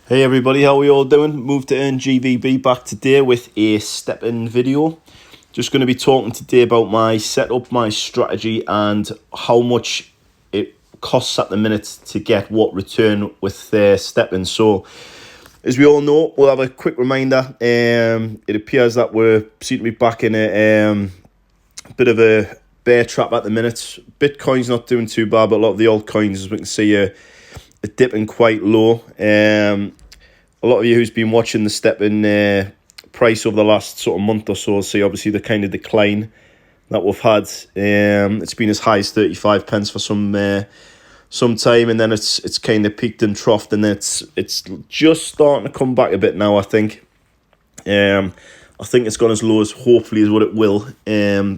Hey everybody, how are we all doing? Moved to Earn GVB back today with a step-in video. Just going to be talking today about my setup, my strategy, and how much it costs at the minute to get what return with step-in. So, as we all know, we'll have a quick reminder. It appears that we seem to be back in a bit of a bear trap at the minute. Bitcoin's not doing too bad, but a lot of the altcoins, as we can see, are dipping quite low. A lot of you who's been watching the step-in price over the last sort of month or so see obviously the kind of decline that we've had. It's been as high as 35 pence for some time, and then it's kind of peaked and troughed, and it's just starting to come back a bit now. I think it's gone as low as hopefully is what it will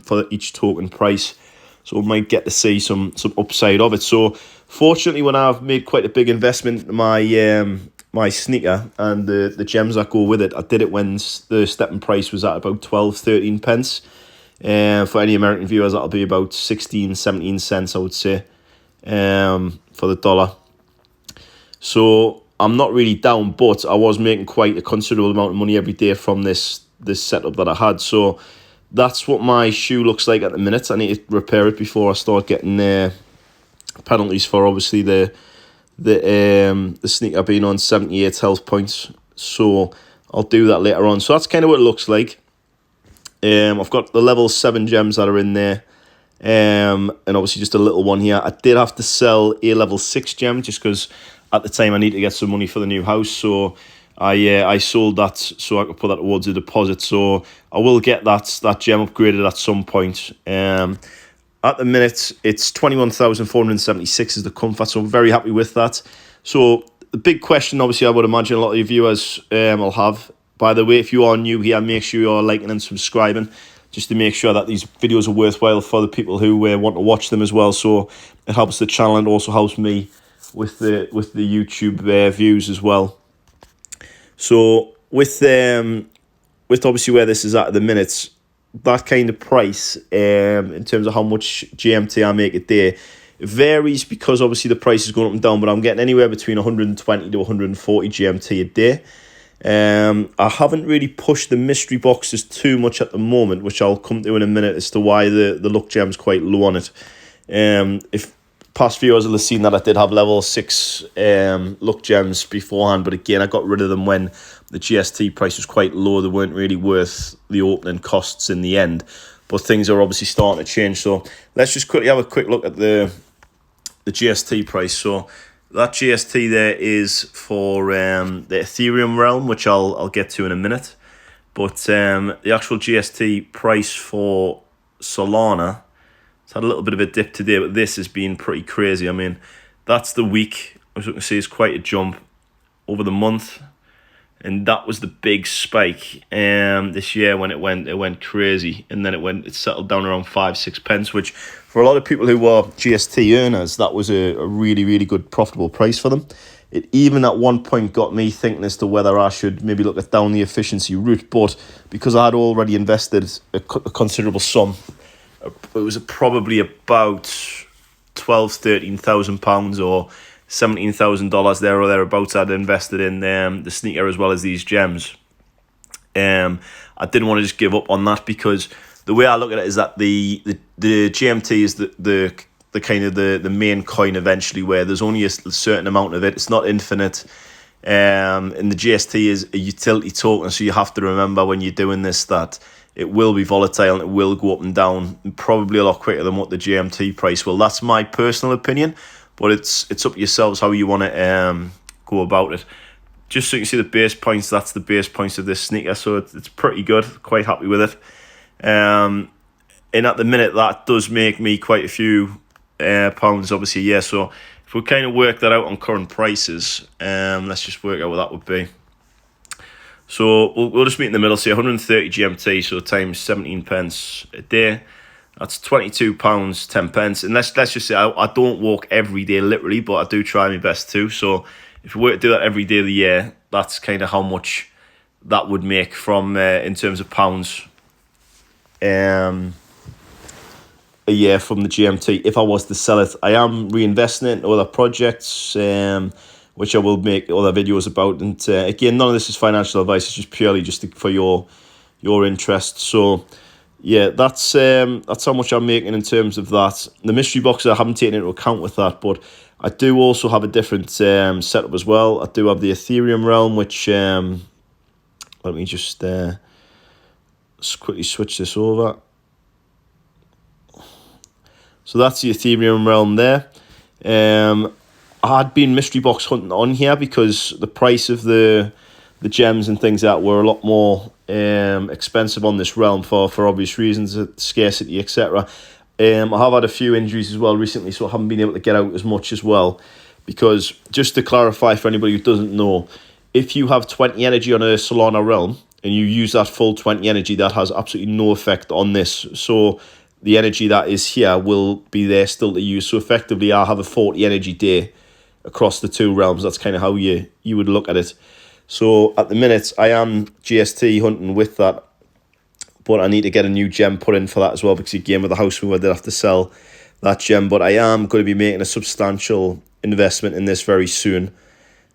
for each token price. So we might get to see some upside of it. So fortunately, when I've made quite a big investment in my sneaker and the gems that go with it, I did it when the step-in price was at about 12-13 pence. For any American viewers, that'll be about 16-17 cents, I would say, for the dollar. So I'm not really down, but I was making quite a considerable amount of money every day from this setup that I had. So that's what my shoe looks like at the minute. I need to repair it before I start getting penalties for obviously the sneaker being on 78 health points. So I'll do that later on. So that's kind of what it looks like. I've got the level 7 gems that are in there, and obviously just a little one here. I did have to sell a level 6 gem just because at the time I need to get some money for the new house. So I sold that so I could put that towards a deposit. So I will get that gem upgraded at some point. At the minute, it's 21,476 is the comfort, so I'm very happy with that. So the big question, obviously, I would imagine a lot of your viewers will have. By the way, if you are new here, make sure you are liking and subscribing, just to make sure that these videos are worthwhile for the people who want to watch them as well. So it helps the channel and also helps me with the YouTube views as well. So with obviously where this is at the minute, that kind of price in terms of how much GMT I make a day, it varies because obviously the price is going up and down, but I'm getting anywhere between 120 to 140 GMT a day. I haven't really pushed the mystery boxes too much at the moment, which I'll come to in a minute as to why the luck gem's quite low on it. If past viewers will have seen that I did have level 6 luck gems beforehand, but again I got rid of them when the GST price was quite low. They weren't really worth the opening costs in the end, but things are obviously starting to change. So let's just quickly have a quick look at the GST price. So that GST there is for the Ethereum realm, which I'll get to in a minute, but the actual GST price for Solana, it's had a little bit of a dip today, but this has been pretty crazy. I mean, that's the week. As you can see, it's quite a jump over the month, and that was the big spike this year when it went crazy, and then it settled down around 5-6 pence, which for a lot of people who were GST earners, that was a really, really good profitable price for them. It even at one point got me thinking as to whether I should maybe look at down the efficiency route, but because I had already invested a considerable sum, it was probably about £13,000 or $17,000 there or thereabouts I'd invested in the sneaker as well as these gems. I didn't want to just give up on that, because the way I look at it is that the GMT is the kind of the main coin eventually, where there's only a certain amount of it. It's not infinite. And the GST is a utility token, so you have to remember when you're doing this that it will be volatile and it will go up and down, probably a lot quicker than what the GMT price will. That's my personal opinion, but it's up to yourselves how you want to go about it. Just so you can see the base points, that's the base points of this sneaker, so it's pretty good. Quite happy with it. And at the minute, that does make me quite a few pounds, obviously, yeah. So if we kind of work that out on current prices, let's just work out what that would be. So we'll just meet in the middle, say 130 GMT, so times 17 pence a day. That's £22, 10 pence. And let's just say I don't walk every day, literally, but I do try my best to. So if we were to do that every day of the year, that's kind of how much that would make from in terms of pounds a year from the GMT if I was to sell it. I am reinvesting it in other projects, which I will make other videos about. And again, none of this is financial advice. It's just purely just for your interest. So yeah, that's how much I'm making in terms of that. The mystery box I haven't taken into account with that, but I do also have a different setup as well. I do have the Ethereum realm, which let me just quickly switch this over. So that's the Ethereum realm there. I had been mystery box hunting on here because the price of the gems and things that were a lot more expensive on this realm for obvious reasons, scarcity, etc. I have had a few injuries as well recently, so I haven't been able to get out as much as well. Because, just to clarify for anybody who doesn't know, if you have 20 energy on a Solana realm and you use that full 20 energy, that has absolutely no effect on this. So the energy that is here will be there still to use. So effectively, I'll have a 40 energy day across the two realms. That's kind of how you would look at it. So at the minute, I am GST hunting with that, but I need to get a new gem put in for that as well, because again, with the house move, I did have to sell that gem. But I am going to be making a substantial investment in this very soon.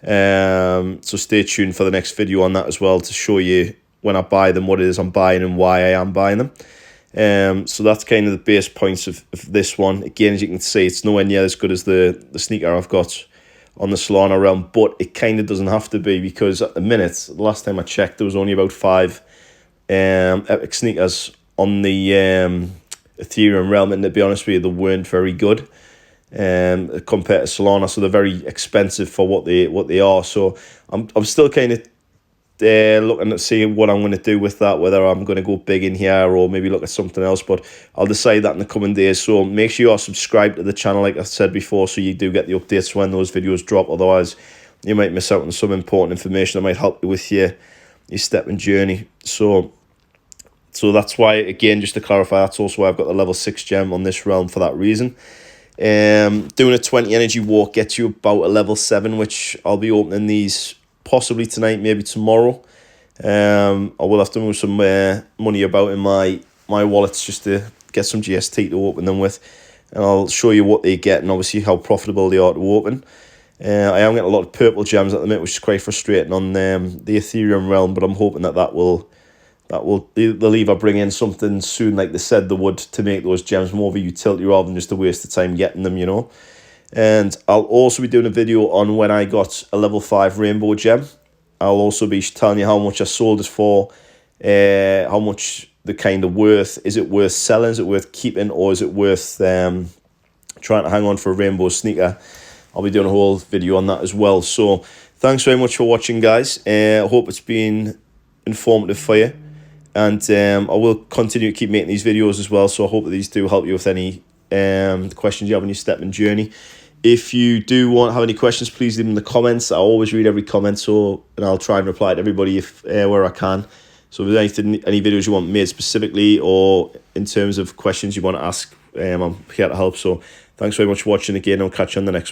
So stay tuned for the next video on that as well, to show you when I buy them, what it is I'm buying and why I am buying them. So that's kind of the base points of this one. Again, as you can see, it's nowhere near as good as the sneaker I've got on the Solana realm, but it kind of doesn't have to be, because at the minute, the last time I checked, there was only about 5 epic sneakers on the Ethereum realm, and to be honest with you, they weren't very good compared to Solana, so they're very expensive for what they are. So I'm still kind of looking at seeing what I'm going to do with that, whether I'm going to go big in here or maybe look at something else, but I'll decide that in the coming days. So make sure you are subscribed to the channel, like I said before, so you do get the updates when those videos drop. Otherwise, you might miss out on some important information that might help you with your Stepn journey. So that's why, again, just to clarify, that's also why I've got the level 6 gem on this realm, for that reason. Doing a 20 energy walk gets you about a level 7, which I'll be opening these possibly tonight, maybe tomorrow. I will have to move some money about in my wallets just to get some GST to open them with, and I'll show you what they get and obviously how profitable they are to open. I am getting a lot of purple gems at the minute, which is quite frustrating on the Ethereum realm, but I'm hoping that they'll either bring in something soon, like they said they would, to make those gems more of a utility rather than just a waste of time getting them, you know. And I'll also be doing a video on when I got a level 5 rainbow gem. I'll also be telling you how much I sold it for, how much the kind of worth. Is it worth selling? Is it worth keeping? Or is it worth trying to hang on for a rainbow sneaker? I'll be doing a whole video on that as well. So thanks very much for watching, guys. I hope it's been informative for you. And I will continue to keep making these videos as well. So I hope that these do help you with any questions you have on your Stepn journey. If you do have any questions, please leave them in the comments. I always read every comment, and I'll try and reply to everybody where I can. So if there's any videos you want made specifically, or in terms of questions you want to ask, I'm here to help. So thanks very much for watching again. I'll catch you on the next one.